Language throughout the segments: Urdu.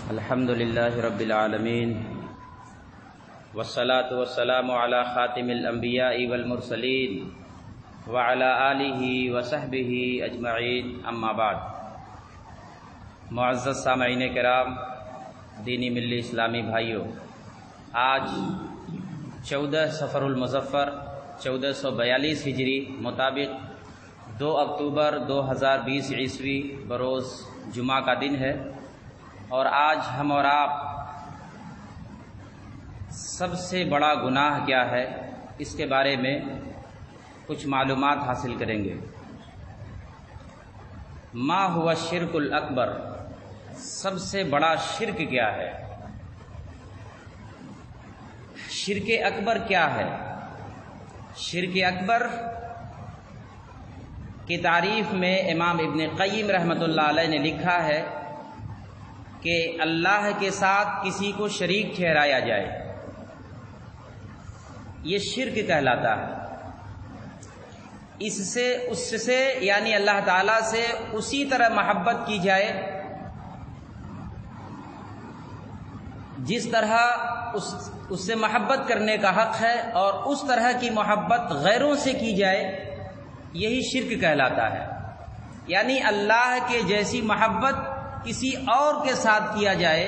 الحمد للہ رب العالمین والصلاة والسلام علی خاتم الانبیاء والمرسلین وعلی آلہ وصحبہ اجمعین، اما بعد۔ معزز سامعین کرام، دینی ملی اسلامی بھائیوں، آج 14 صفر المظفر 1442 ہجری مطابق 2 اکتوبر 2020 عیسوی بروز جمعہ کا دن ہے، اور آج ہم اور آپ سب سے بڑا گناہ کیا ہے اس کے بارے میں کچھ معلومات حاصل کریں گے۔ ما هو الشرک الاکبر، سب سے بڑا شرک کیا ہے؟ شرک اکبر کیا ہے؟ شرک اکبر کی تعریف میں امام ابن قیم رحمۃ اللہ علیہ نے لکھا ہے کہ اللہ کے ساتھ کسی کو شریک ٹھہرایا جائے، یہ شرک کہلاتا ہے۔ اس سے یعنی اللہ تعالیٰ سے اسی طرح محبت کی جائے جس طرح اس سے محبت کرنے کا حق ہے، اور اس طرح کی محبت غیروں سے کی جائے، یہی شرک کہلاتا ہے۔ یعنی اللہ کے جیسی محبت کسی اور کے ساتھ کیا جائے،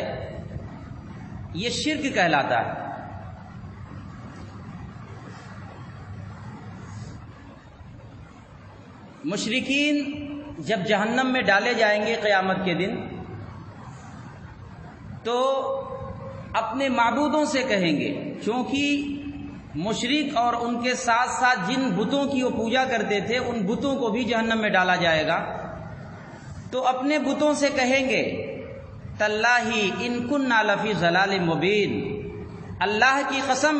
یہ شرک کہلاتا ہے۔ مشرکین جب جہنم میں ڈالے جائیں گے قیامت کے دن، تو اپنے معبودوں سے کہیں گے، چونکہ مشرک اور ان کے ساتھ ساتھ جن بتوں کی وہ پوجا کرتے تھے، ان بتوں کو بھی جہنم میں ڈالا جائے گا، تو اپنے بتوں سے کہیں گے تاللہ ان کننا لفی ضلال مبین، اللہ کی قسم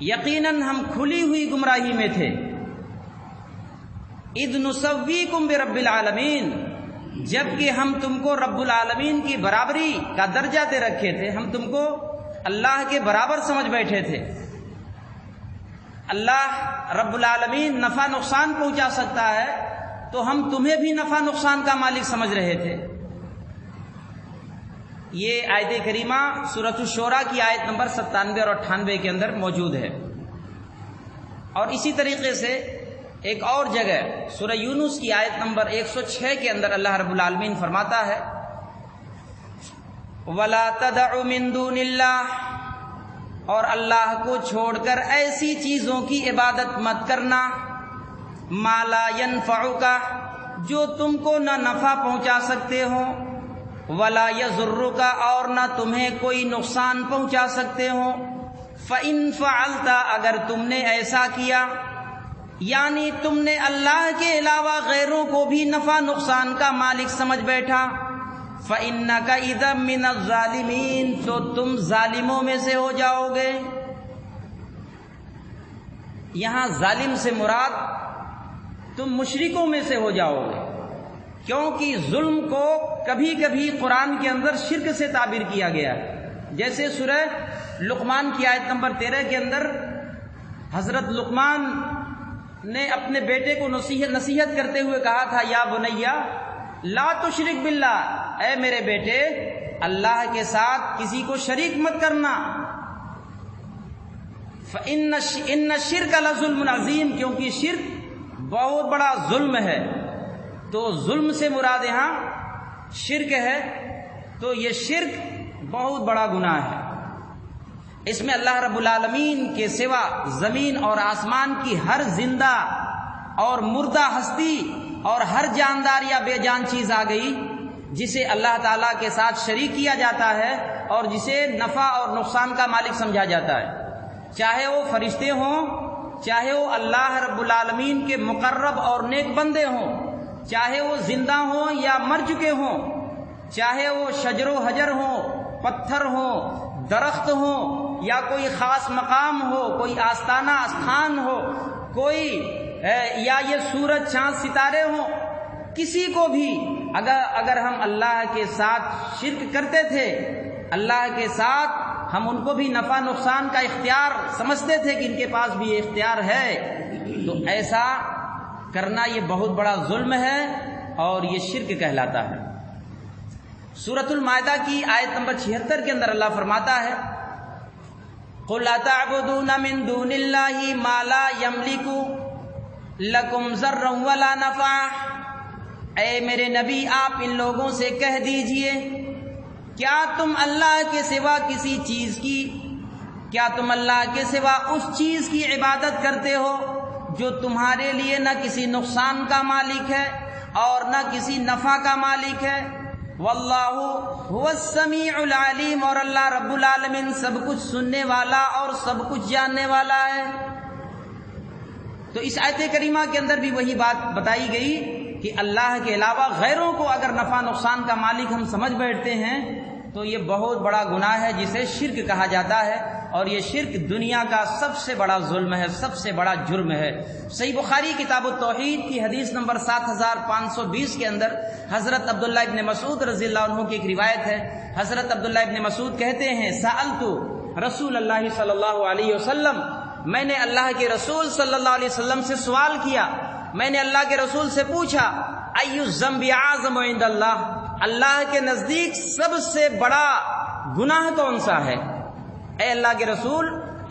یقیناً ہم کھلی ہوئی گمراہی میں تھے۔ اذ نسویکم برب العالمین، جبکہ ہم تم کو رب العالمین کی برابری کا درجہ دے رکھے تھے، ہم تم کو اللہ کے برابر سمجھ بیٹھے تھے۔ اللہ رب العالمین نفع نقصان پہنچا سکتا ہے، تو ہم تمہیں بھی نفع نقصان کا مالک سمجھ رہے تھے۔ یہ آیت کریمہ سورۃ الشورى کی آیت نمبر 97 اور 98 کے اندر موجود ہے۔ اور اسی طریقے سے ایک اور جگہ سورہ یونس کی آیت نمبر 106 کے اندر اللہ رب العالمین فرماتا ہے وَلَا تَدْعُ مِن دُونِ اللَّهِ، اور اللہ کو چھوڑ کر ایسی چیزوں کی عبادت مت کرنا، ما لا ينفعك، جو تم کو نہ نفع پہنچا سکتے ہوں، ولا يضرك، اور نہ تمہیں کوئی نقصان پہنچا سکتے ہوں۔ فَإِن فَعَلْتَ، اگر تم نے ایسا کیا، یعنی تم نے اللہ کے علاوہ غیروں کو بھی نفع نقصان کا مالک سمجھ بیٹھا، فَإِنَّكَ إِذًا مِّنَ الظَّالِمِينَ، تو تم ظالموں میں سے ہو جاؤ گے۔ یہاں ظالم سے مراد تم مشرکوں میں سے ہو جاؤ گے، کیونکہ ظلم کو کبھی کبھی قرآن کے اندر شرک سے تعبیر کیا گیا ہے۔ جیسے سورہ لقمان کی آیت نمبر 13 کے اندر حضرت لقمان نے اپنے بیٹے کو نصیحت کرتے ہوئے کہا تھا یا بنیا لا تشرک باللہ، اے میرے بیٹے اللہ کے ساتھ کسی کو شریک مت کرنا، فإن الشرک لظلم عظیم، کیونکہ شرک بہت بڑا ظلم ہے۔ تو ظلم سے مراد یہاں شرک ہے، تو یہ شرک بہت بڑا گناہ ہے۔ اس میں اللہ رب العالمین کے سوا زمین اور آسمان کی ہر زندہ اور مردہ ہستی اور ہر جاندار یا بے جان چیز آ گئی جسے اللہ تعالیٰ کے ساتھ شریک کیا جاتا ہے اور جسے نفع اور نقصان کا مالک سمجھا جاتا ہے، چاہے وہ فرشتے ہوں، چاہے وہ اللہ رب العالمین کے مقرب اور نیک بندے ہوں، چاہے وہ زندہ ہوں یا مر چکے ہوں، چاہے وہ شجر و حجر ہوں، پتھر ہوں، درخت ہوں، یا کوئی خاص مقام ہو، کوئی آستانہ استھان ہو، کوئی یا یہ سورج چاند ستارے ہوں، کسی کو بھی اگر ہم اللہ کے ساتھ شرک کرتے تھے، اللہ کے ساتھ ہم ان کو بھی نفع نقصان کا اختیار سمجھتے تھے کہ ان کے پاس بھی یہ اختیار ہے، تو ایسا کرنا یہ بہت بڑا ظلم ہے اور یہ شرک کہلاتا ہے۔ سورۃ المائدہ کی آیت نمبر 76 کے اندر اللہ فرماتا ہے قُلْ أَتَعْبُدُونَ مِن دُونِ اللَّهِ مَا لَا يَمْلِكُ لَكُمْ ضَرًّا وَلَا نَفْعًا۔ اے میرے نبی آپ ان لوگوں سے کہہ دیجئے کیا تم اللہ کے سوا کسی چیز کی، کیا تم اللہ کے سوا اس چیز کی عبادت کرتے ہو جو تمہارے لیے نہ کسی نقصان کا مالک ہے اور نہ کسی نفع کا مالک ہے؟ واللہ هو السمیع العلیم، اور اللہ رب العالمین سب کچھ سننے والا اور سب کچھ جاننے والا ہے۔ تو اس آیت کریمہ کے اندر بھی وہی بات بتائی گئی کہ اللہ کے علاوہ غیروں کو اگر نفع نقصان کا مالک ہم سمجھ بیٹھتے ہیں تو یہ بہت بڑا گناہ ہے جسے شرک کہا جاتا ہے، اور یہ شرک دنیا کا سب سے بڑا ظلم ہے، سب سے بڑا جرم ہے۔ صحیح بخاری کتاب التوحید کی حدیث نمبر 7520 کے اندر حضرت عبداللہ ابن مسعود رضی اللہ عنہ کی ایک روایت ہے۔ حضرت عبداللہ ابن مسعود کہتے ہیں سألت رسول اللہ صلی اللہ علیہ وسلم، میں نے اللہ کے رسول صلی اللہ علیہ وسلم سے سوال کیا، میں نے اللہ کے رسول سے پوچھا ای الذنب اعظم عند اللہ، اللہ کے نزدیک سب سے بڑا گناہ کون سا ہے؟ اے اللہ کے رسول،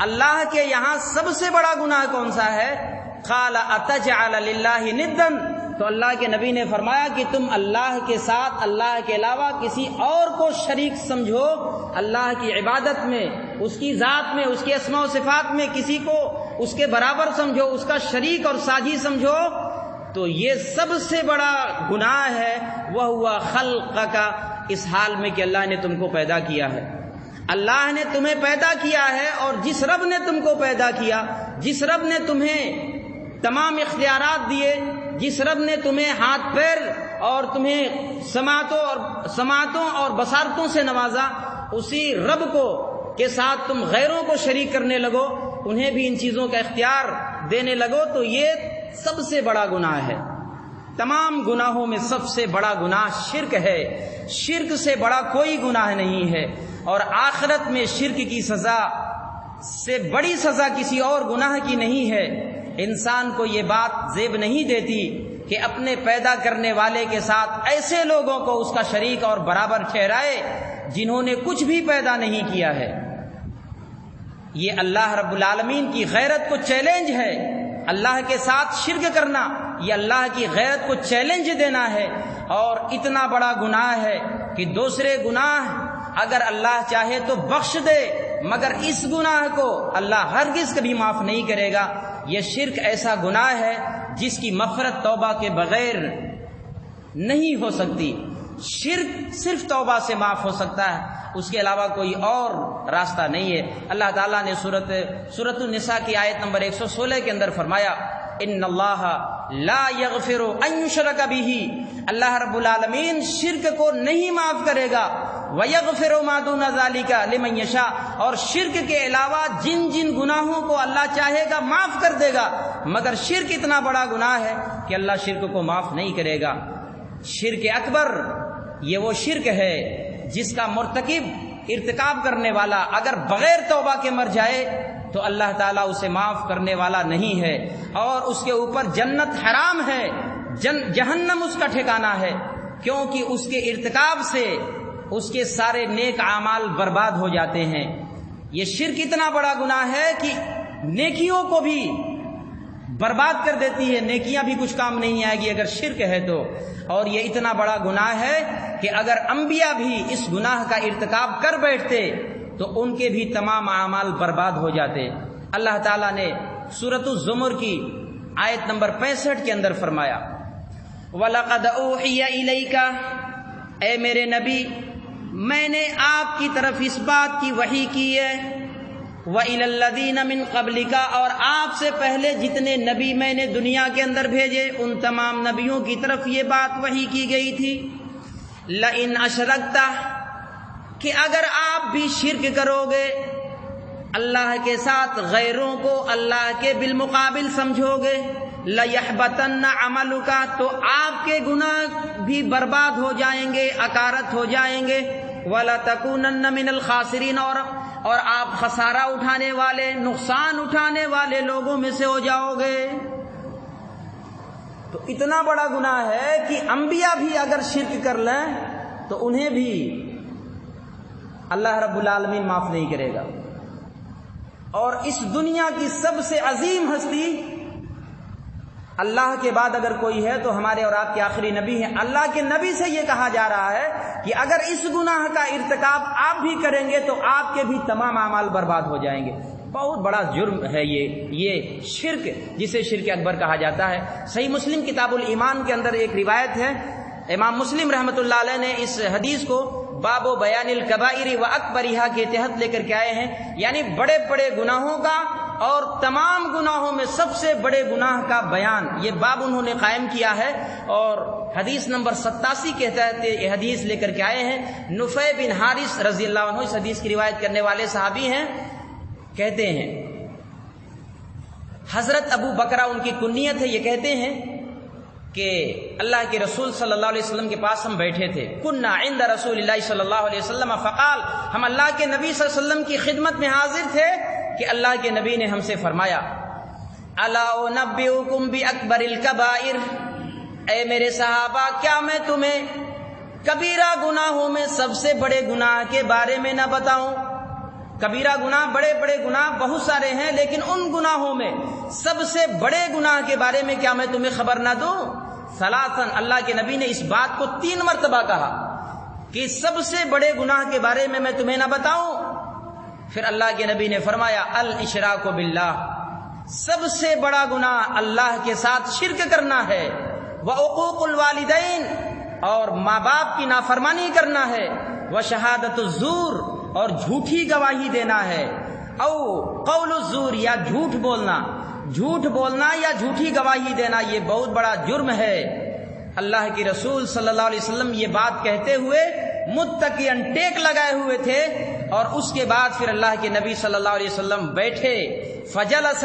اللہ کے یہاں سب سے بڑا گناہ کون سا ہے؟ قال اتجعل للہ ندا، تو اللہ کے نبی نے فرمایا کہ تم اللہ کے ساتھ اللہ کے علاوہ کسی اور کو شریک سمجھو، اللہ کی عبادت میں، اس کی ذات میں، اس کے اسماء و صفات میں کسی کو اس کے برابر سمجھو، اس کا شریک اور ساجی سمجھو، تو یہ سب سے بڑا گناہ ہے۔ وَهُوَ خَلْقَكَ، اس حال میں کہ اللہ نے تم کو پیدا کیا ہے، اللہ نے تمہیں پیدا کیا ہے، اور جس رب نے تم کو پیدا کیا، جس رب نے تمہیں تمام اختیارات دیے، جس رب نے تمہیں ہاتھ پیر اور تمہیں سماعتوں اور بصارتوں سے نوازا، اسی رب کو کے ساتھ تم غیروں کو شریک کرنے لگو، انہیں بھی ان چیزوں کا اختیار دینے لگو، تو یہ سب سے بڑا گناہ ہے۔ تمام گناہوں میں سب سے بڑا گناہ شرک ہے، شرک سے بڑا کوئی گناہ نہیں ہے، اور آخرت میں شرک کی سزا سے بڑی سزا کسی اور گناہ کی نہیں ہے۔ انسان کو یہ بات زیب نہیں دیتی کہ اپنے پیدا کرنے والے کے ساتھ ایسے لوگوں کو اس کا شریک اور برابر ٹھہرائے جنہوں نے کچھ بھی پیدا نہیں کیا ہے۔ یہ اللہ رب العالمین کی غیرت کو چیلنج ہے، اللہ کے ساتھ شرک کرنا یہ اللہ کی غیرت کو چیلنج دینا ہے، اور اتنا بڑا گناہ ہے کہ دوسرے گناہ اگر اللہ چاہے تو بخش دے، مگر اس گناہ کو اللہ ہرگز کبھی معاف نہیں کرے گا۔ یہ شرک ایسا گناہ ہے جس کی مغفرت توبہ کے بغیر نہیں ہو سکتی، شرک صرف توبہ سے معاف ہو سکتا ہے، اس کے علاوہ کوئی اور راستہ نہیں ہے۔ اللہ تعالیٰ نے سورۃ النساء کی آیت نمبر 116 کے اندر فرمایا ان اللہ لا یغفر ان یشرک بہ، اللہ رب العالمین شرک کو نہیں معاف کرے گا، ویغفر ما دون ذلک لمن یشاء، اور شرک کے علاوہ جن جن گناہوں کو اللہ چاہے گا معاف کر دے گا، مگر شرک اتنا بڑا گناہ ہے کہ اللہ شرک کو معاف نہیں کرے گا۔ شرک اکبر یہ وہ شرک ہے جس کا مرتکب، ارتکاب کرنے والا اگر بغیر توبہ کے مر جائے تو اللہ تعالیٰ اسے معاف کرنے والا نہیں ہے، اور اس کے اوپر جنت حرام ہے، جہنم اس کا ٹھکانہ ہے، کیونکہ اس کے ارتکاب سے اس کے سارے نیک اعمال برباد ہو جاتے ہیں۔ یہ شرک اتنا بڑا گناہ ہے کہ نیکیوں کو بھی برباد کر دیتی ہے، نیکیاں بھی کچھ کام نہیں آئے گی اگر شرک ہے تو، اور یہ اتنا بڑا گناہ ہے کہ اگر انبیاء بھی اس گناہ کا ارتکاب کر بیٹھتے تو ان کے بھی تمام اعمال برباد ہو جاتے۔ اللہ تعالیٰ نے سورۃ الزمر کی آیت نمبر 65 کے اندر فرمایا وَلَقَدْ أُوحِيَ إِلَيْكَ، اے میرے نبی میں نے آپ کی طرف اس بات کی وحی کی ہے، وَإِلَى الَّذِينَ مِن قَبْلِكَ، اور آپ سے پہلے جتنے نبی میں نے دنیا کے اندر بھیجے ان تمام نبیوں کی طرف یہ بات وحی کی گئی تھی، لَإِنْ أَشْرَكْتَ، کہ اگر آپ بھی شرک کرو گے، اللہ کے ساتھ غیروں کو اللہ کے بالمقابل سمجھو گے، لَيَحْبَطَنَّ عَمَلُكَ، تو آپ کے گناہ بھی برباد ہو جائیں گے، اکارت ہو جائیں گے، وَلَتَكُونَنَّ مِنَ الْخَاسِرِينَ، اور آپ خسارہ اٹھانے والے، نقصان اٹھانے والے لوگوں میں سے ہو جاؤ گے۔ تو اتنا بڑا گناہ ہے کہ انبیاء بھی اگر شرک کر لیں تو انہیں بھی اللہ رب العالمین معاف نہیں کرے گا۔ اور اس دنیا کی سب سے عظیم ہستی اللہ کے بعد اگر کوئی ہے تو ہمارے اور آپ کے آخری نبی ہیں۔ اللہ کے نبی سے یہ کہا جا رہا ہے کہ اگر اس گناہ کا ارتکاب آپ بھی کریں گے تو آپ کے بھی تمام اعمال برباد ہو جائیں گے۔ بہت بڑا جرم ہے یہ شرک، جسے شرک اکبر کہا جاتا ہے۔ صحیح مسلم کتاب الایمان کے اندر ایک روایت ہے، امام مسلم رحمۃ اللہ علیہ نے اس حدیث کو باب و بیان الکبائر و اکبرہا کے تحت لے کر کے آئے ہیں، یعنی بڑے بڑے گناہوں کا اور تمام گناہوں میں سب سے بڑے گناہ کا بیان، یہ باب انہوں نے قائم کیا ہے۔ اور حدیث نمبر 87 کے تحت یہ حدیث لے کر کے آئے ہیں۔ نفع بن حارث رضی اللہ عنہ اس حدیث کی روایت کرنے والے صحابی ہیں، کہتے ہیں حضرت ابو بکرہ ان کی کنیت ہے، یہ کہتے ہیں کہ اللہ کے رسول صلی اللہ علیہ وسلم کے پاس ہم بیٹھے تھے، کنا عند رسول اللہ صلی اللہ علیہ وسلم فقال، ہم اللہ کے نبی صلی اللہ علیہ وسلم کی خدمت میں حاضر تھے کہ اللہ کے نبی نے ہم سے فرمایا، الا انبئکم باکبر الکبائر، اے میرے صحابہ کیا میں تمہیں کبیرہ گناہوں میں سب سے بڑے گناہ کے بارے میں نہ بتاؤں؟ کبیرہ گناہ، بڑے بڑے گناہ بہت سارے ہیں، لیکن ان گناہوں میں سب سے بڑے گناہ کے بارے میں کیا میں تمہیں خبر نہ دوں؟ ثلاثاً، اللہ کے نبی نے اس بات کو 3 مرتبہ کہا کہ سب سے بڑے گناہ کے بارے میں تمہیں نہ بتاؤں؟ پھر اللہ کے نبی نے فرمایا الاشراک باللہ، سب سے بڑا گناہ اللہ کے ساتھ شرک کرنا ہے، وعقوق الوالدین، اور ماں باپ کی نافرمانی کرنا ہے، وشہادت الزور، اور جھوٹی گواہی دینا ہے، او قول الزور، یا جھوٹ بولنا یا جھوٹی گواہی دینا، یہ بہت بڑا جرم ہے۔ اللہ کے رسول صلی اللہ علیہ وسلم یہ بات کہتے ہوئے متکئن ٹیک لگائے ہوئے تھے، اور اس کے بعد پھر اللہ کے نبی صلی اللہ علیہ وسلم بیٹھے، فجلس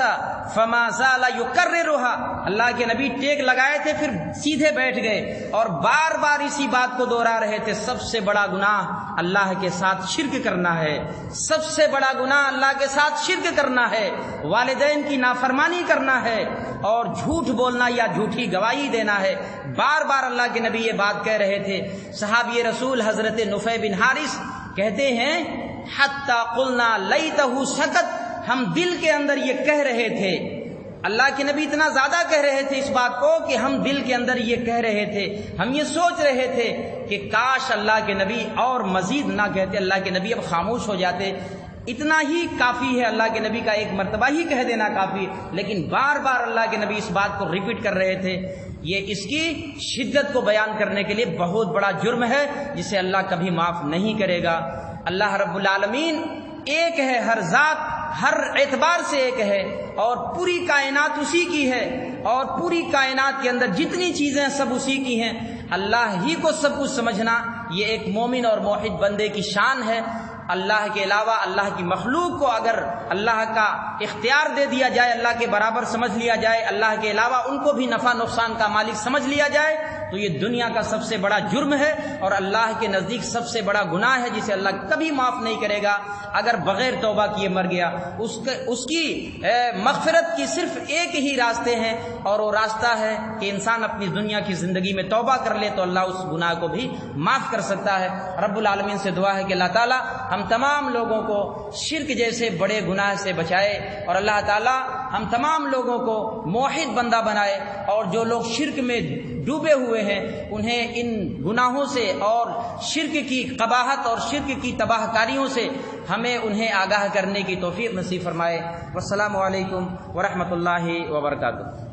فما زال یکررها، اللہ کے نبی ٹیک لگائے تھے پھر سیدھے بیٹھ گئے اور بار بار اسی بات کو دہرا رہے تھے، سب سے بڑا گناہ اللہ کے ساتھ شرک کرنا ہے، سب سے بڑا گناہ اللہ کے ساتھ شرک کرنا ہے، والدین کی نافرمانی کرنا ہے، اور جھوٹ بولنا یا جھوٹی گواہی دینا ہے۔ بار بار اللہ کے نبی یہ بات کہہ رہے تھے۔ صحابی رسول حضرت نفع بن حارث کہتے ہیں حتی قلنا لیتہ سکت، ہم دل کے اندر یہ کہہ رہے تھے، اللہ کے نبی اتنا زیادہ کہہ رہے تھے اس بات کو کہ ہم دل کے اندر یہ کہہ رہے تھے، ہم یہ سوچ رہے تھے کہ کاش اللہ کے نبی اور مزید نہ کہتے، اللہ کے نبی اب خاموش ہو جاتے، اتنا ہی کافی ہے، اللہ کے نبی کا ایک مرتبہ ہی کہہ دینا کافی، لیکن بار بار اللہ کے نبی اس بات کو ریپیٹ کر رہے تھے۔ یہ اس کی شدت کو بیان کرنے کے لیے بہت بڑا جرم ہے جسے اللہ کبھی معاف نہیں کرے گا۔ اللہ رب العالمین ایک ہے، ہر ذات ہر اعتبار سے ایک ہے، اور پوری کائنات اسی کی ہے، اور پوری کائنات کے اندر جتنی چیزیں سب اسی کی ہیں، اللہ ہی کو سب کچھ سمجھنا یہ ایک مومن اور موحد بندے کی شان ہے۔ اللہ کے علاوہ اللہ کی مخلوق کو اگر اللہ کا اختیار دے دیا جائے، اللہ کے برابر سمجھ لیا جائے، اللہ کے علاوہ ان کو بھی نفع نقصان کا مالک سمجھ لیا جائے، تو یہ دنیا کا سب سے بڑا جرم ہے اور اللہ کے نزدیک سب سے بڑا گناہ ہے جسے اللہ کبھی معاف نہیں کرے گا۔ اگر بغیر توبہ کیے مر گیا، اس کی مغفرت کی صرف ایک ہی راستے ہیں، اور وہ راستہ ہے کہ انسان اپنی دنیا کی زندگی میں توبہ کر لے تو اللہ اس گناہ کو بھی معاف کر سکتا ہے۔ رب العالمین سے دعا ہے کہ اللہ تعالی ہم تمام لوگوں کو شرک جیسے بڑے گناہ سے بچائے، اور اللہ تعالی ہم تمام لوگوں کو موحد بندہ بنائے، اور جو لوگ شرک میں ڈوبے ہوئے ہیں انہیں ان گناہوں سے اور شرک کی قباحت اور شرک کی تباہ کاریوں سے ہمیں انہیں آگاہ کرنے کی توفیق نصیب فرمائے۔ والسلام علیکم ورحمۃ اللہ وبرکاتہ۔